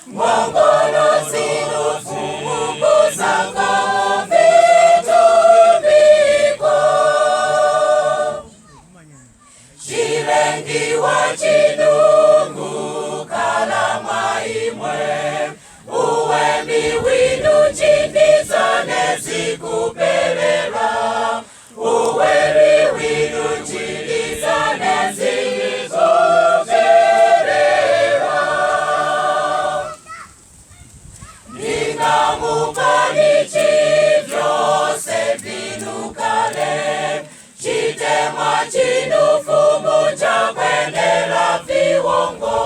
Mwangono sinufu kusaka vitubiko. Chilengi wa chinungu kala mwaimwe. Uwe miwinu chindizane zikupelela. Uwe miwinu chindizane zikupelela. Ningamukani chivyose vinukale. Chitemwa chinufu mucha kwendela viwongo.